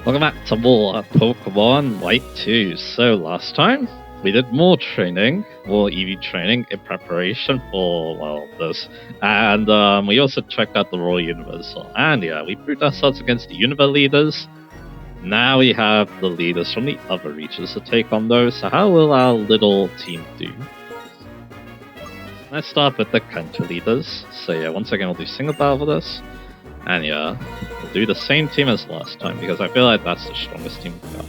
Welcome back to more Pokemon White 2. So last time, we did more training, more EV training in preparation for, well, this. And we also checked out the Royal Universal. And yeah, we proved ourselves against the Universe leaders. Now we have the leaders from the other regions to take on those. So how will our little team do? Let's start with the Kanto leaders. So yeah, once again we'll do single battle for this. And yeah, we'll do the same team as last time because I feel like that's the strongest team we've got.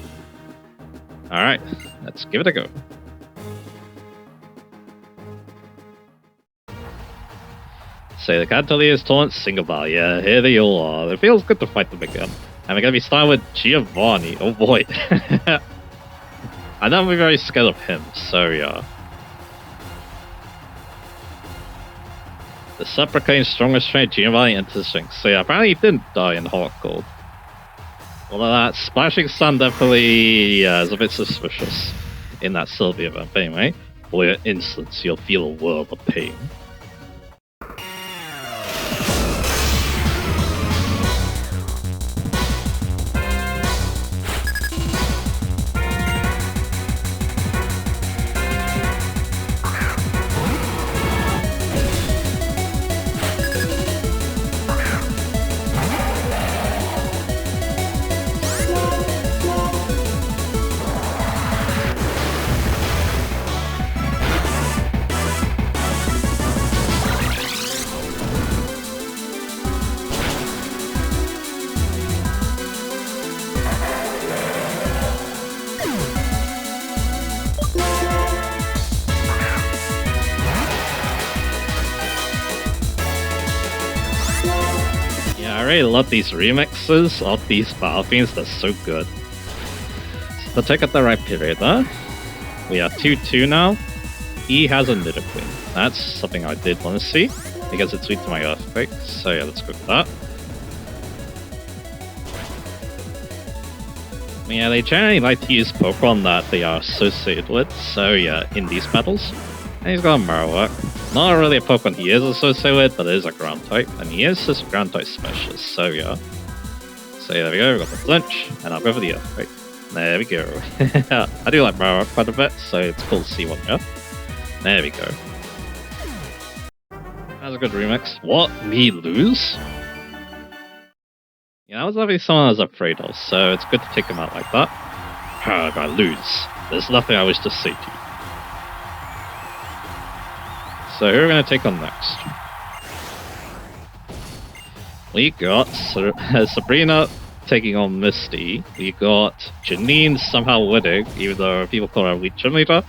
Alright, let's give it a go. So the Kanto leaders taunt single battle. Yeah, here they all are. It feels good to fight them again. And we're gonna be starting with Giovanni. Oh boy. I know I'm very scared of him, so yeah. The Supracane's strongest trait, Giovanni enters Sphinx. So yeah, apparently he didn't die in Hot Gold. Although that Splashing Sun definitely is a bit suspicious in that Sylvia event. But anyway, for your instance, you'll feel a world of pain. I really love these remixes of these battle themes, they're so good. So take at the right period there. We are 2-2 now. He has a Nidoqueen. That's something I did want to see, because it's weak to my Earthquake, so yeah, let's go with that. Yeah, they generally like to use Pokemon that they are associated with, so yeah, in these battles. And he's got a Marowak. Not really a Pokemon he is associated with, but it is a ground type, and he is this ground type specialist, so yeah. So yeah, there we go, we got the flinch, and I'll go for the Earthquake. There we go. I do like Marowak quite a bit, so it's cool to see one here. There we go. That's a good remix. What? Me lose? Yeah, that was definitely someone I was afraid of, so it's good to take him out like that. I gotta lose. There's nothing I wish to say to you. So who are we going to take on next? We got Sabrina taking on Misty. We got Janine somehow winning, even though people call her a weak gym leader,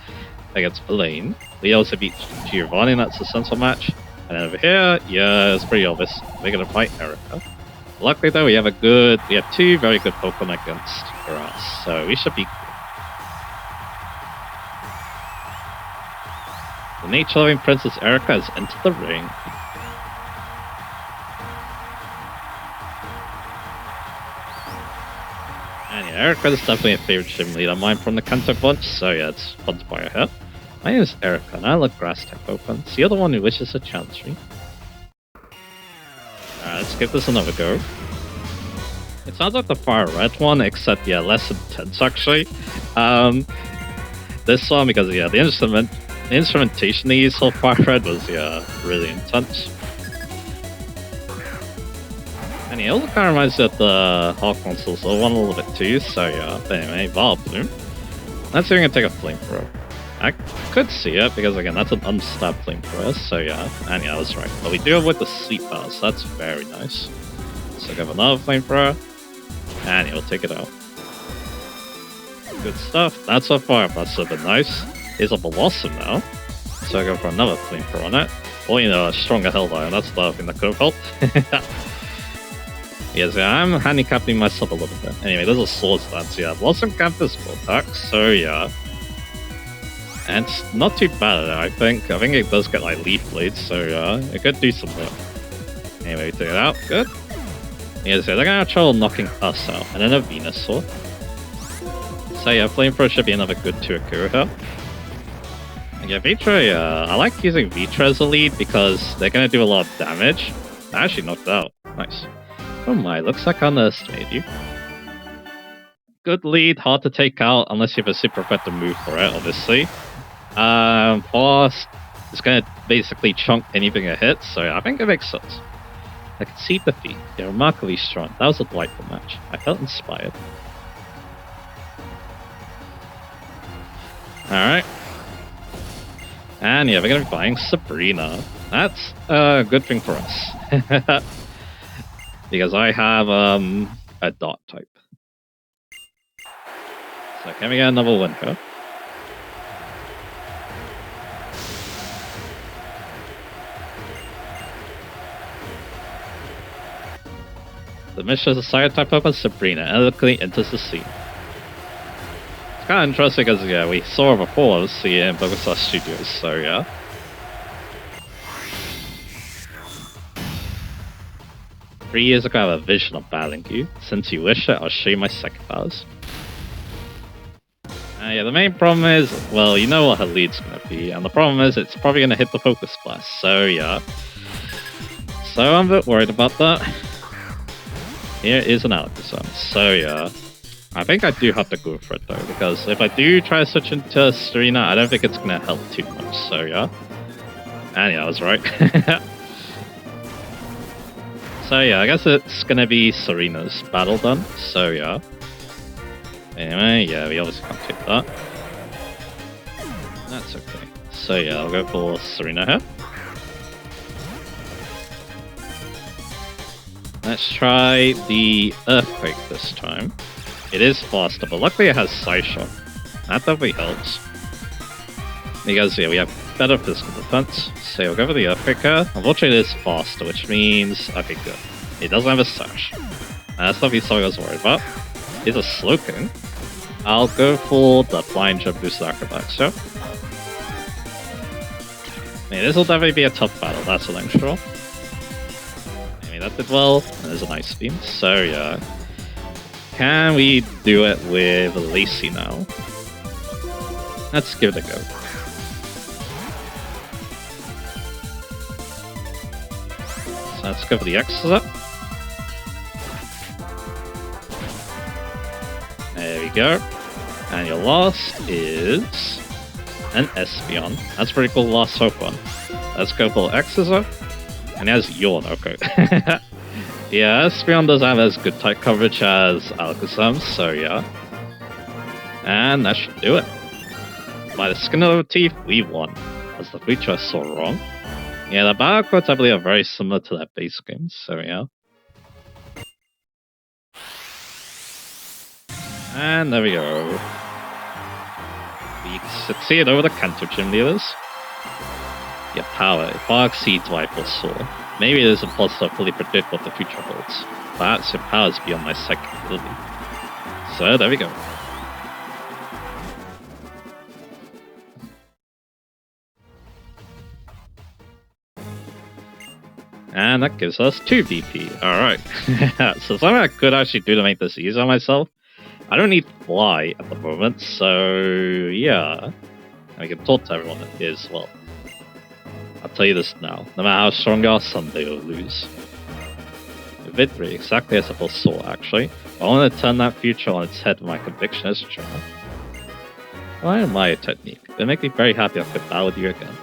against Elaine. We also beat Giovanni, that's a sensible match. And over here, yeah, it's pretty obvious. We're going to fight Erica. Luckily though, we have two very good Pokemon against us, so we should be good. The nature-loving Princess Erica has entered the ring. And yeah, Erica is definitely a favorite gym leader of mine from the Kanto bunch, so yeah, it's fun to buy her. My name is Erica, and I love grass-type Pokemon. So you're the one who wishes a chance me. Alright, let's give this another go. It sounds like the fire red one, except yeah, less intense actually. This one, because yeah, the instrumentation they used for Fire Red was, yeah, really intense. And yeah, it also kind of reminds me of the Hawk consoles, so one a little bit too, so yeah. But anyway, Vileplume. Let's see if we can take a Flamethrower. I could see it, because again, that's an unstabbed Flamethrower, so yeah. And yeah, that's right. But we do avoid the Sleep Powers, so that's very nice. So go for another Flamethrower. And yeah, we'll take it out. Good stuff. That's a Fire Blast, so bit nice. Is a Blossom now, so I go for another Flamethrower on it. Or, you know, a stronger Hellfire, that's the other thing that could have helped. Yes, yeah, I'm handicapping myself a little bit. Anyway, there's a Sword Stance, yeah. Blossom can't physical attack, so yeah. And it's not too bad, I think. I think it does get like Leaf Blades, so yeah, it could do some work. Anyway, we take it out, good. Yes, yeah, they're gonna have trouble knocking us out, and then a Venusaur. So yeah, Flamethrower should be another good Tuakura here. Yeah, Vitra, I like using Vitra as a lead because they're going to do a lot of damage. I actually knocked out. Nice. Oh my, looks like I underestimated you. good lead, hard to take out unless you have a super effective move for it, obviously. Fast is going to basically chunk anything it hits, so yeah, I think it makes sense. I can see defeat. They're remarkably strong. That was a delightful match. I felt inspired. Alright. And yeah, we're going to be buying Sabrina. That's a good thing for us. Because I have a dot type. So can we get another win here? The mission is a side type up as Sabrina elegantly enters the scene. It's kind of interesting because, yeah, we saw her before, obviously, in Bogota Studios, so yeah. "3 years ago, I have a vision of battling you. Since you wish it, I'll show you my second powers." Yeah, the main problem is, well, you know what her lead's going to be, and the problem is it's probably going to hit the Focus Blast, so yeah. So I'm a bit worried about that. Here is an Alakazam, so yeah. I think I do have to go for it though, because if I do try to switch into Serena, I don't think it's going to help too much, so yeah. And yeah, I was right. So yeah, I guess it's going to be Serena's battle done, so yeah. Anyway, yeah, we obviously can't take that. That's okay. So yeah, I'll go for Serena here. Let's try the Earthquake this time. It is faster, but luckily it has Side Shot. That definitely helps. Because, yeah, we have better physical defense. So we'll go for the Earthquake here. Unfortunately, it is faster, which means, okay, good. It doesn't have a Sash. That's not something I was worried about. It's a Slowking. I'll go for the Flying Jump Boost Acrobatics, so. I mean, this will definitely be a tough battle, that's an extra. That did well. There's a nice beam. So yeah. Can we do it with Lacey now? Let's give it a go. So let's go for the X's up. There we go. And your last is an Espeon. That's pretty cool, last so far. Let's go for X's up. And he has Yawn, okay. Yeah, Espeon does have as good type coverage as Alakazam, so yeah. And that should do it. By the skin of our teeth, we won. As the future I saw wrong. Yeah, the battle quotes I believe are very similar to that base game, so yeah. And there we go. We succeed over the Kanto Gym leaders. Your power far exceeds what I foresaw. Maybe it is impossible to fully predict what the future holds. Perhaps your power is beyond my psychic ability. So there we go. And that gives us 2 BP. Alright. So something I could actually do to make this easier on myself. I don't need Fly at the moment, so yeah. I can talk to everyone as well. I'll tell you this now. No matter how strong you are, someday you'll lose. Victory, exactly as I foresaw, actually. I want to turn that future on its head with my conviction as a child. Well, I admire your technique. It makes me very happy I could battle with you again.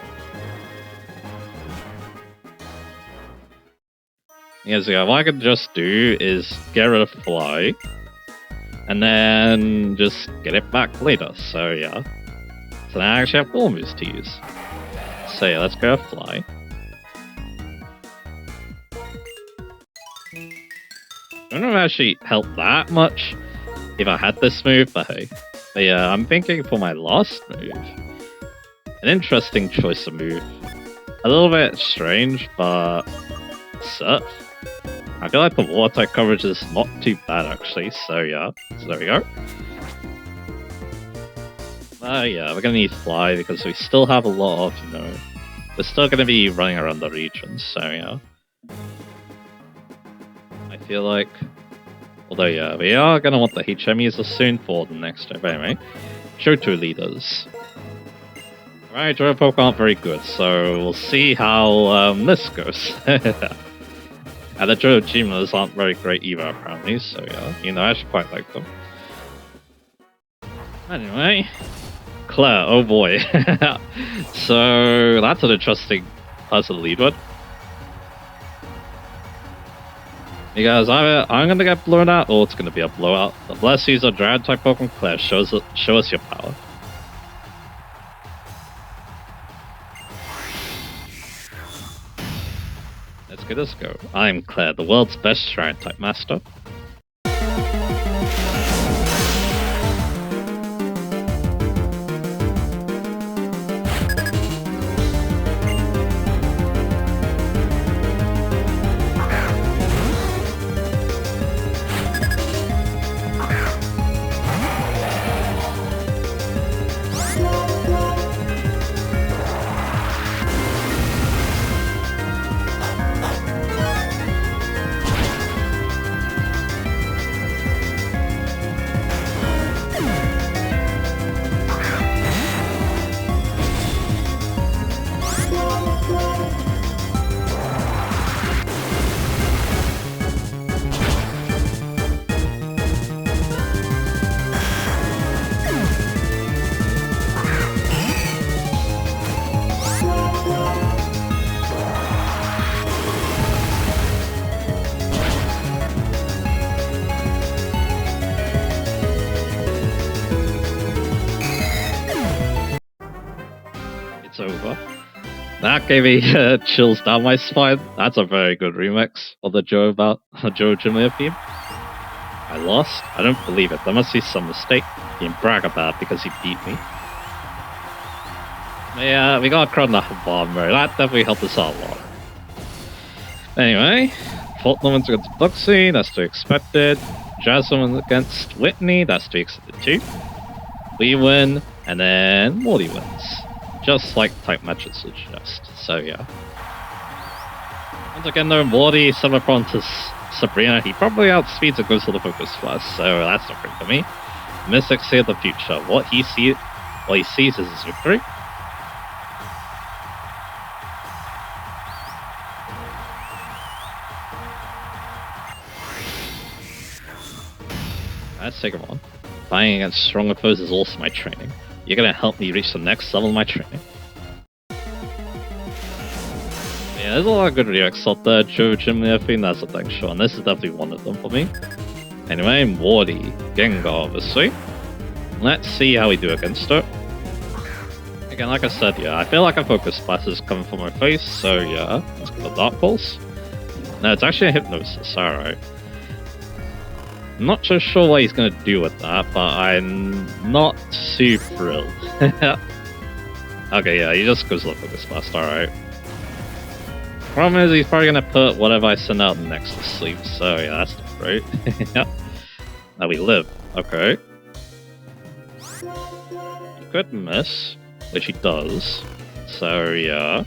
Yes, yeah, what I could just do is get rid of Fly, and then just get it back later, so yeah. So now I actually have 4 moves to use. So yeah, let's go Fly. I don't know if it actually helped that much if I had this move, but hey. But yeah, I'm thinking for my last move. An interesting choice of move. A little bit strange, but Surf. I feel like the water type coverage is not too bad actually, so yeah. So there we go. Yeah, we're gonna need Fly because we still have a lot of, you know, we're still gonna be running around the region, so yeah. I feel like, although yeah, we are gonna want the HM users soon for the next step anyway. Johto leaders. Right, Johto Pokemon aren't very good, so we'll see how this goes. And the Johto Gym leaders aren't very great either apparently, so yeah, you know, I actually quite like them. Anyway, Claire, oh boy. So that's an interesting person to lead with. Because either I'm gonna get blown out or it's gonna be a blowout. But let's use a Dragon type Pokemon. Claire, show us your power. Let's get this go. I'm Claire, the world's best Dragon type master. It's over. That gave me chills down my spine. That's a very good remix of the Joe Jimlia theme. I lost? I don't believe it. There must be some mistake. He can brag about it because he beat me. Yeah, we got a crowd in the bomb, right? That definitely helped us out a lot. Anyway, Fault Woman's against Buxy, that's to be expected. Jasmine against Whitney, that's to be expected too. We win, and then Morty wins. Just like type matches suggest, so yeah. Once again though, Morty, similar problem to Sabrina, he probably outspeeds and goes for the focus first, so that's not great for me. Mystic see the future. What he sees is his victory. Let's take him on. Fighting against stronger foes is also my training. You're gonna help me reach the next level of my training. Yeah, there's a lot of good reacts out there. Joe, Jimmy, I think that's a thing, sure, and this is definitely one of them for me. Anyway, Morty, Gengar, obviously. Let's see how we do against her. Again, like I said, yeah, I feel like a focus blast is coming from my face, so yeah, let's go for Dark Pulse. No, it's actually a Hypnosis, alright. I'm not so sure what he's going to do with that, but I'm not too thrilled. Okay, yeah, he just goes look for this blast, alright. Problem is, he's probably going to put whatever I send out next to sleep, so yeah, that's not great. Now we live, okay. He could miss, which he does, so yeah.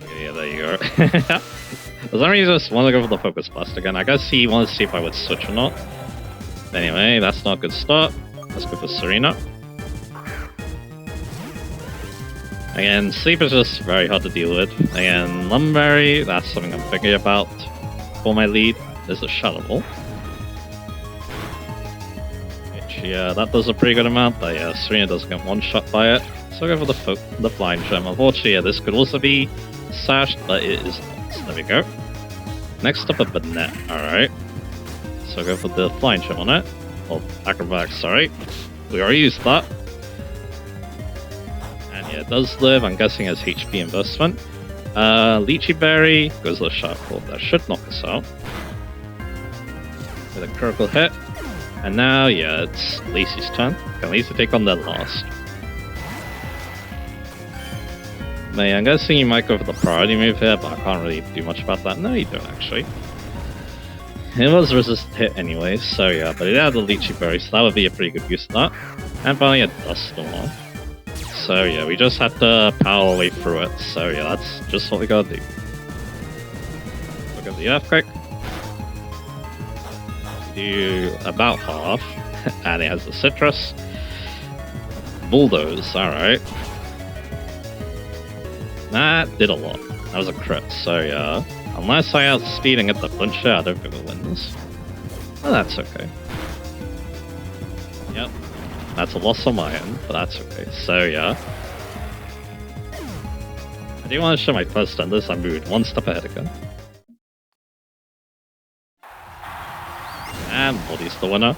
Okay, yeah, there you go. For some reason, I just want to go for the Focus Blast again. I guess he wanted to see if I would switch or not. Anyway, that's not a good start. Let's go for Serena. Again, Sleep is just very hard to deal with. Again, Lumberry, that's something I'm thinking about for my lead. There's a Shadow Ball. Which, yeah, that does a pretty good amount, but yeah, Serena doesn't get one shot by it. So I'll go for the Flying Gem. Unfortunately, yeah, this could also be sashed, but it is not. There we go. Next up, a Banette. Alright. So go for the Flying Gem on it. Or Acrobatics, sorry. We already used that. And yeah, it does live. I'm guessing as HP investment. Lychee Berry goes to the Sharp Claw. That should knock us out. With a critical hit. And now, yeah, it's Lacey's turn. Can Lacey take on their last? I'm guessing you might go for the priority move here, but I can't really do much about that. No, you don't actually. It was resist hit anyway, so yeah, but it had the Lychee Berry, so that would be a pretty good use of that. And finally a Dust Storm. So yeah, we just have to power our way through it, so yeah, that's just what we gotta do. Look at the Earthquake. Do about half, and it has the Citrus. Bulldoze, alright. That did a lot. That was a crit, so yeah. Unless I outspeed and get the puncher, I don't think we'll win this. Well, that's okay. Yep. That's a loss on my end, but that's okay. So yeah. I do want to show my first turn this. I moved one step ahead again. And Body's the winner.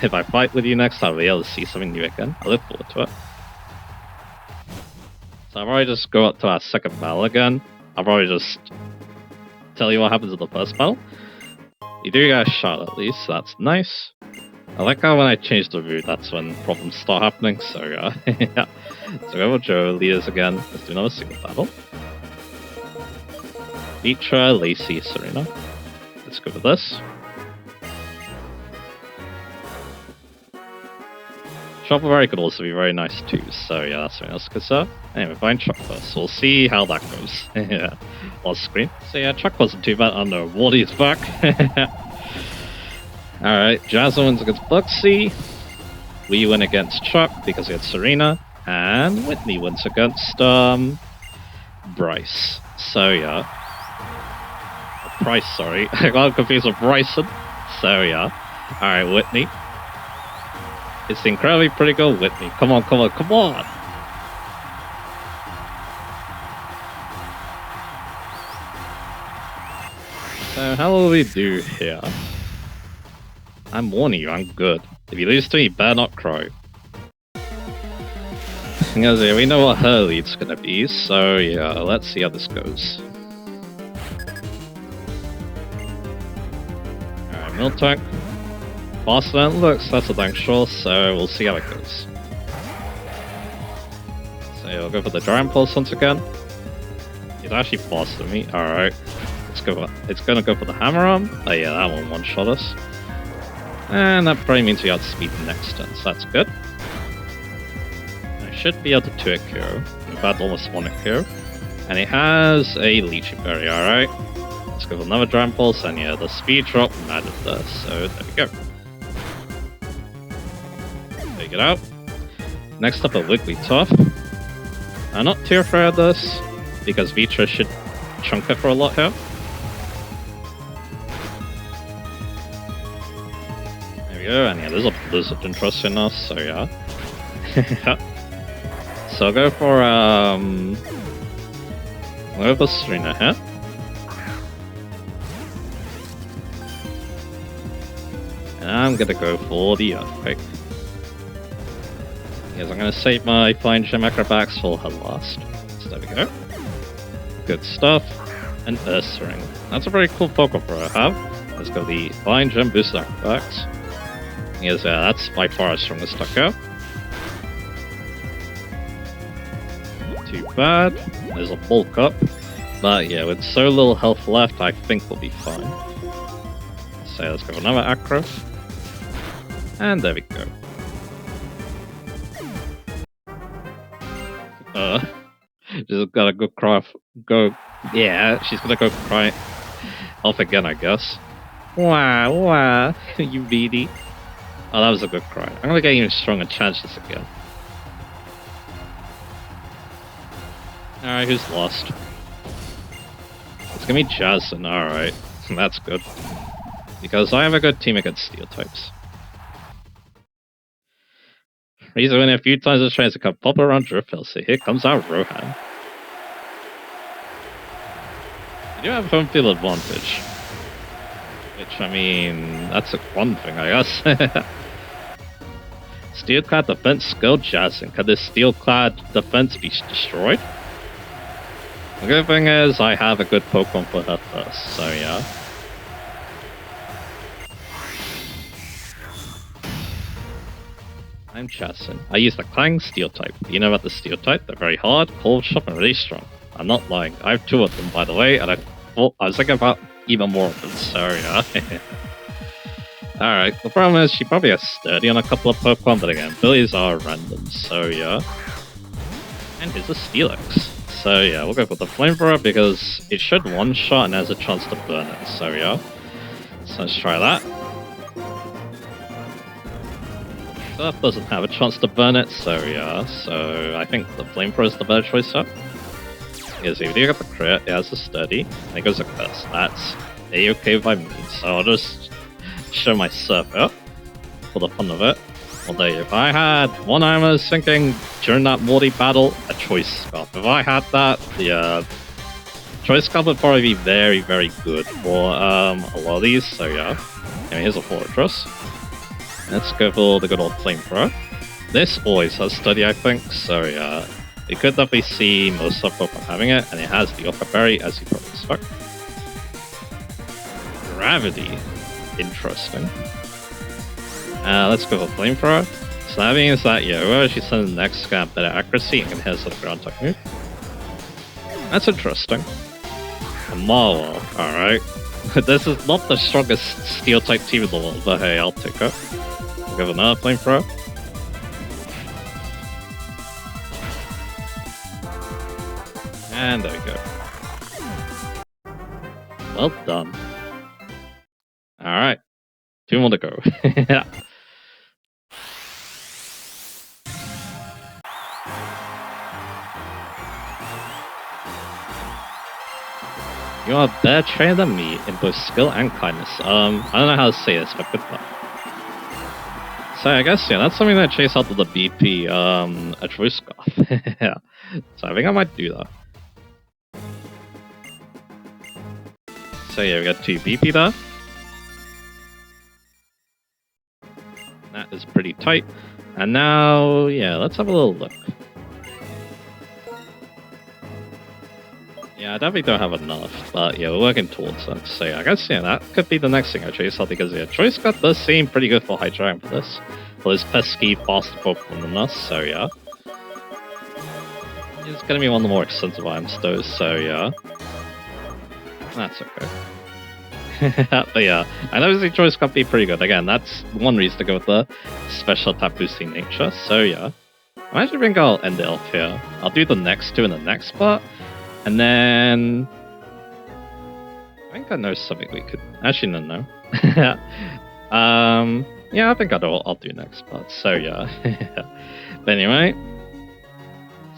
If I fight with you next, I'll be able to see something new again. I look forward to it. So I'll probably just go up to our second battle again. I'll probably just tell you what happens in the first battle. You do get a shot at least, so that's nice. I like how when I change the route, that's when problems start happening, so yeah. Yeah. So go with Joe, leaders again. Let's do another single battle. Vitra, Lacey, Serena. Let's go with this. Chopper could also be very nice too, so yeah, that's something else to consider. Anyway, find Chuck first, so we'll see how that goes. Yeah, on screen. So yeah, Chuck wasn't too bad. Oh no, Wardy's back. Alright, Jasmine wins against Buxy. We win against Chuck because we had Serena. And Whitney wins against Bryce. So yeah. Price, sorry. I got confused with Bryson. So yeah. Alright, Whitney. It's incredibly pretty good, Whitney. Come on, come on, come on! So how will we do here? I'm warning you, I'm good. If you lose to me, you better not cry. Because yeah, we know what her lead's gonna be, so yeah, let's see how this goes. Alright, Miltank. Faster than it looks, that's a dang sure, so we'll see how it goes. So yeah, we'll go for the Giant Pulse once again. He's actually faster than me, alright. It's gonna go for the Hammer Arm. Oh yeah, that one one-shot us. And that probably means we outspeed the next turn, so that's good. I should be able to 2-hit Kyo. In fact, almost 1-hit Kyo. And it has a Lychee Berry, alright. Let's go for another Giant Pulse, and yeah, the speed drop mattered there, so there we go. Take it out. Next up, a Wigglytuff. I'm not too afraid of this, because Vitra should chunk it for a lot here. And yeah, there's a Blizzard interesting us, so yeah. So I'll go for Serena here. And I'm gonna go for the Earthquake. Yes, I'm gonna save my Fine Gem Acrobatics for her last. So there we go. Good stuff. And Ursaring. That's a very cool Pokemon for her to have. Let's go the Fine Gem Boost Acrobatics. Yes, that's by far our strongest Ducko. Not too bad. There's a bulk up. But yeah, with so little health left, I think we'll be fine. So let's go for another Acro. And there we go. She's got a good cry off. Yeah, she's gonna go cry off again, I guess. Wow, wow, you beady. Oh, that was a good cry. I'm gonna get even stronger chances again. Alright, who's lost? It's gonna be Jason, alright. That's good. Because I have a good team against Steel types. He's winning a few times this chance to come pop around Drifthill, so here comes our Rohan. You do have home field advantage. Which, I mean, that's one thing, I guess. Steel-clad defense skill Jason. Could this steel-clad defense be destroyed? The good thing is, I have a good Pokemon for her first, so yeah. I'm Jason. I use the Clang Steel type. You know about the Steel type? They're very hard, cold, sharp, and really strong. I'm not lying. I have 2 of them, by the way, and I was thinking about even more of them, so yeah. Alright, the problem is she probably has Sturdy on a couple of Pokemon, but again, abilities are random, so yeah. And here's a Steelix. So yeah, we'll go for the Flamethrower because it should one-shot and has a chance to burn it, so yeah. So let's try that. Surf doesn't have a chance to burn it, so yeah. So I think the Flamethrower is the better choice up. Because if you do get the crit, it has a Sturdy, and it goes a Curse. That's A-okay by me, so I'll just show my Surf up. for the fun of it. Although if I had one item I was thinking during that Morty battle, a choice scarf. If I had that, the choice scarf would probably be very, very good for a lot of these. So yeah, here's a fortress. Let's go for the good old flamethrower. This always has study, I think. So yeah, you could definitely see most of Pokemon having it, and it has the Okka Berry, as you probably expect. Gravity, interesting. Let's go for flamethrower. So that means that whoever she sends next can have better accuracy and can hit us with a ground type move. That's interesting. A Marvel, alright. This is not the strongest steel type team in the world, but hey, I'll take it. We'll give another flamethrower. And there we go. Well done. Alright. 2 more to go. Yeah. You are a better trainer than me in both skill and kindness. I don't know how to say this, but good luck. So I guess, that's something that chase out to the BP, a choice scarf. Yeah. So I think I might do that. So yeah, we got 2 BP there. That is pretty tight. And now, let's have a little look. Yeah, I definitely don't have enough, but we're working towards that. So I guess, that could be the next thing I chase out, because choice scarf does seem pretty good for High Dragon for this. For this pesky, faster Pokemon than us, so yeah. It's gonna be one of the more expensive items though, so yeah. That's okay. But yeah, I know the choice could be pretty good. Again, that's one reason to go with the special attack boosting nature, so yeah. I actually think I'll end it off here. I'll do the next 2 in the next part, and then I think I know something we could actually no. Yeah, I think I'll do next part. So yeah. But anyway.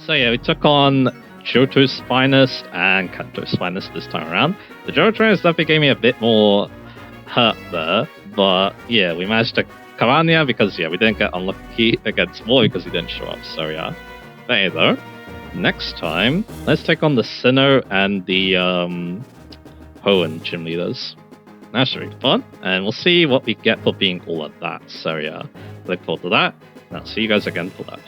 So yeah, we took on Johto's Finest and Kanto's Finest this time around. The Johto trainers definitely gave me a bit more hurt there, but yeah, we managed to come out here because we didn't get unlucky against Moy because he didn't show up. So yeah. But hey though, next time let's take on the Sinnoh and the Hoenn gym leaders. That should be fun, and we'll see what we get for being all of that. So yeah, look forward to that, and I'll see you guys again for that.